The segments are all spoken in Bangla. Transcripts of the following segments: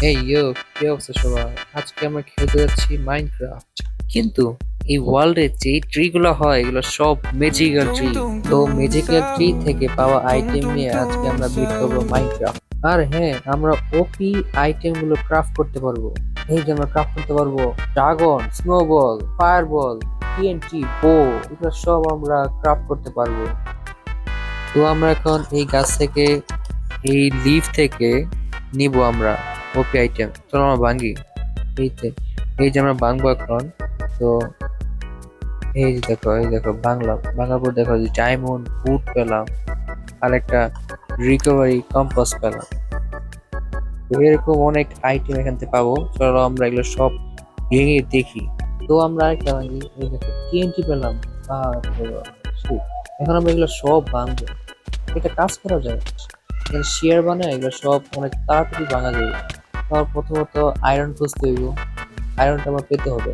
কি অবস্থা সবার? আজকে আমরা খেলতে যাচ্ছি মাইনক্রাফট। কিন্তু এই ওয়ার্ল্ডে যে ট্রি গুলো হয় এগুলো সব ম্যাজিক্যাল ট্রি। তো ম্যাজিক্যাল ট্রি থেকে পাওয়া আইটেম নিয়ে আজকে আমরা বিট করবো মাইনক্রাফট। আর হ্যাঁ, আমরা ওপি আইটেম গুলো ক্রাফট করতে পারবো। এই যে আমরা ক্রাফট করতে পারবো ড্রাগন, স্নোবল, ফায়ারবল, টিএনটি, বো, এগুলো সব আমরা ক্রাফট করতে পারবো। তো আমরা এখন এই গাছ থেকে, এই লিফ থেকে নিব আমরা ওপি আইটেম। চলো আমরা ভাঙি। এইতে এই যে আমরা ভাঙবো এখন। তো এই যে দেখো, এই দেখো ভাঙলাম। ভাঙার পর দেখো যে ডায়মন্ড বুট পেলাম আর একটা রিকভারি কম্পাস পেলাম। তো এরকম অনেক আইটেম এখান থেকে পাবো। চলো আমরা এগুলো সব ভেঙে দেখি। তো আমরা আরেকটা ভাঙি। এই দেখো টিএনটি পেলাম। বাপরে বাপ, shit। এখন আমরা এগুলো সব ভাঙবো। এটা কাজ করা যায়, শেয়ার বানায় এগুলো সব অনেক তাড়াতাড়ি ভাঙা যাবে। তার প্রথমত আয়রন খুঁজতে হইব। আয়রনটা আমার পেতে হবে।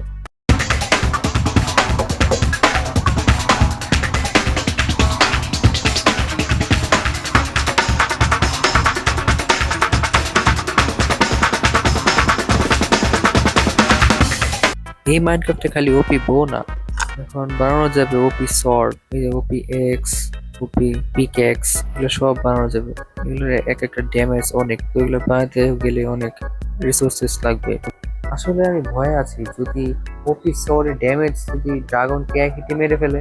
এই মাইনক্রাফটে খালি ওপি বো না, এখন বানানো যাবে ওপি সর্ড, এই যে ওপি এক্স, ওপি পিকেক্স, এগুলো সব বানানো যাবে। এগুলোর এক একটা ড্যামেজ অনেক, তো এগুলো বানাতে গেলে অনেক রিসোর্সেস লাগবে। আসলে আমি ভয়ে আছি, যদি ওপি সর্ডের ড্যামেজ যদি ড্রাগনকে এক হিটে মেরে ফেলে।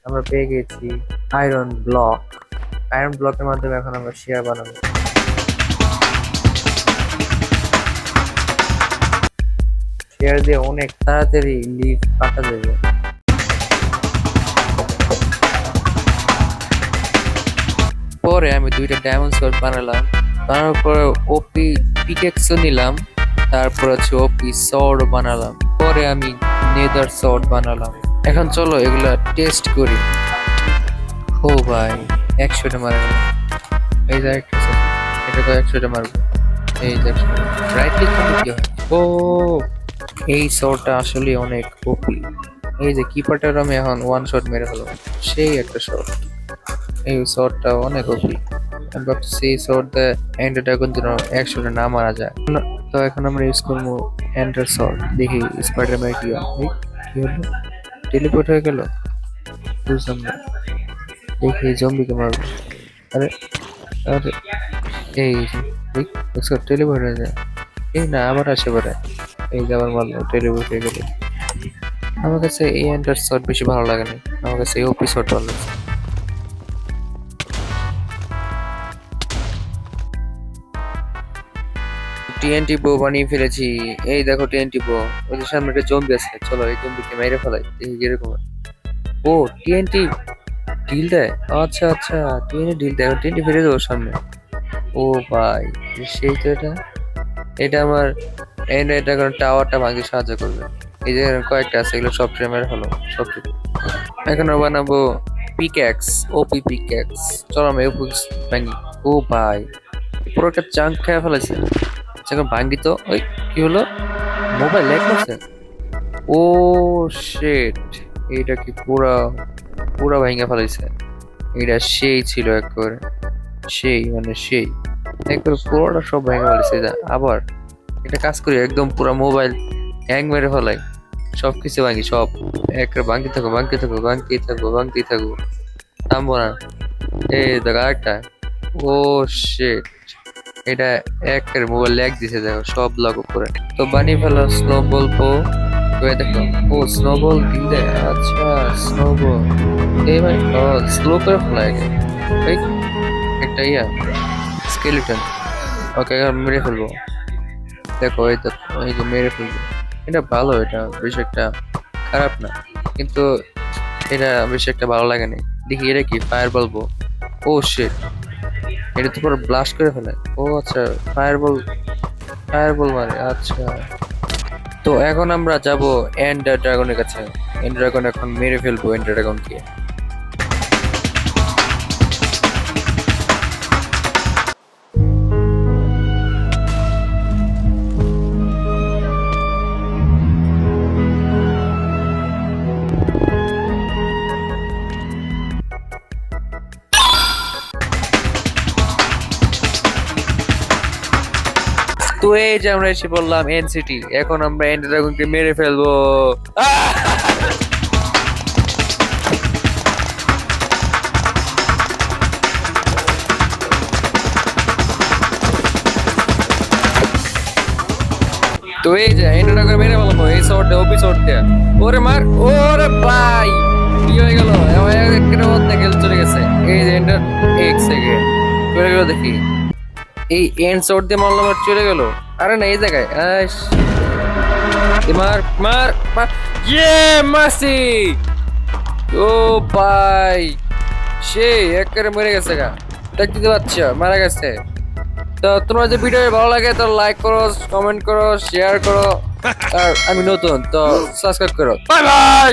আমরা পেয়ে গেছি আয়রন ব্লক। আয়রন ব্লকের মাধ্যমে এখন আমরা শেয়ার বানাবো। শেয়ার দিয়ে অনেক তাড়াতাড়ি লিভ কাটা যাবে। পরে আমি দুইটা ডায়মন্ড সোর্ড বানালাম। বানানোর পরে ওপি পিকেক্সও নিলাম। তারপর হচ্ছে ওপি সর্ড বানালাম। পরে আমি নেদার সর্ড বানালাম। এখন চলো এগুলা টেস্ট করি। ও ভাই, 100টা মারা গেল। এই যে আরেকটা sword, এটা তো 100টা মারবো। এই যে রাইট ক্লিক করলে কি হয়? ও, এই শটটা আসলে অনেক ওপি। এই যে কিপারটার আমি এখন ওয়ান শট মেরে হলো, সেই একটা শট। এই শটটা অনেক ওপি। আমি ভাবছি এই শট দিয়ে এন্ডার ড্রাগন যেন 100টা না মারা যায়। তো এখন আমরা ইউজ করবো এন্ডার শট। দেখি স্পাইডারম্যান কি হয়। এই, কি হলো? টেলিপোর্ট হয়ে গেল, বুঝলাম না। দেখি জম্বিকে মারবো। আরে আরে, এই যে দেখছো টেলিপোর্ট হয়ে যায়। এই না, আবার আসে পরে। এই যে আবার মারলো, টেলিপোর্ট হয়ে গেল। আমার কাছে এই এন্ডার শট বেশি ভালো লাগে না, আমার কাছে এই ওপি শট ভালো লাগছে। টিএনটি বো বানিয়ে ফেলেছি। এই দেখো টিএনটি বো। ওই যে সামনে একটা জম্বি আছে, চলো এই জম্বিকে মেরে ফেলাই, দেখি কিরকম হয়। ও, টিএনটি ঢিল দেয়। আচ্ছা আচ্ছা, টিএনটি ঢিল দেয়, টিএনটি ফেলে দেবো সামনে। ও ভাই, সেই তো এটা। এটা আমার এটা কোনো টাওয়ারটা ভাঙতে সাহায্য করবে। এই যে এখানে কয়েকটা আছে, এগুলো সব ট্রেমের হলো, সব ঠিক। এখন আমরা বানাবো পিক্যাক্স, ওপি পিক্যাক্স। চলো আমরা ওপি ভাঙি। ও ভাই, পুরো একটা চাঙ্ক খেয়ে ফেলেছে। এখন ভাঙ্গি তো। ওই, কি হলো? মোবাইল ল্যাগ করছে। ও শিট, এইটা কি পুরা পুরা ভাঙা ফেলাইছে। এটা সেই ছিল একবারে, সেই মানে সেই একবারে পুরোটা সব ভেঙে ফেলেছে। আবার এটা কাজ করি, একদম পুরো মোবাইল হ্যাং মেরে ফেলাই, সবকিছু ভাঙি সব। একটা ভাঙতে থাকো, ভাঙতে থাকো, ভাঙতেই থাকো, ভাঙতেই থাকো, থামবো না। এই দেখো আরেকটা। ও শিট, এটা একের মোবাইল ল্যাগ দিছে, দেখো সব ব্লক উপরে। তো বানিয়ে ফেলো স্নোবল পো। তো এই দেখো, ও স্নোবল দিলে। আচ্ছা, স্নোবল এই ভাই স্লো করে ফেলা আগে। এই একটা স্কেলিটন। ওকে, এখন মেরে ফেলবো। দেখো এই দেখো, এই যে মেরে ফেলবো। এটা ভালো, এটা বেশ একটা খারাপ না, কিন্তু এটা বেশ একটা ভালো লাগে না। দেখি এটা কি, ফায়ার বলবো। ও শিট, এটা তো পুরো ব্লাস্ট করে ফেলে। ও আচ্ছা, ফায়ার বল, ফায়ার বল মারে, আচ্ছা। তো এখন আমরা যাব এন্ডার ড্রাগনের কাছে। এন্ডার ড্রাগন এখন মেরে ফেলবো এন্ডার ড্রাগনকে। তো এই যে আমরা এসে বললাম এনসিটি, এখন আমরা এন্ড ড্রাগনকে মেরে ফেলবো। তো এই যে এন্ড ড্রাগন মেরে ফেলবো এই শর্টে এপিসোড দিয়ে। ওরে মার, ওরে ভাই কি হয়ে গেল, একটা অর্ধেক হেলথ চলে গেছে। এই যে এন্ডার এক সেকেন্ড চলে গেল দেখি, এই এন্ড শট দিয়ে মারলাম আর চলে গেল। আরে না এই জায়গায় আস মার মার মার, ইয়ে মাসি। ও ভাই সে একেবারে মরে গেছে গা, দেখতে পাচ্ছ মারা গেছে। তো তোমার যদি ভিডিও ভালো লাগে তো লাইক করো, কমেন্ট করো, শেয়ার করো, আর আমি নতুন তো সাবস্ক্রাইব করো। Bye bye.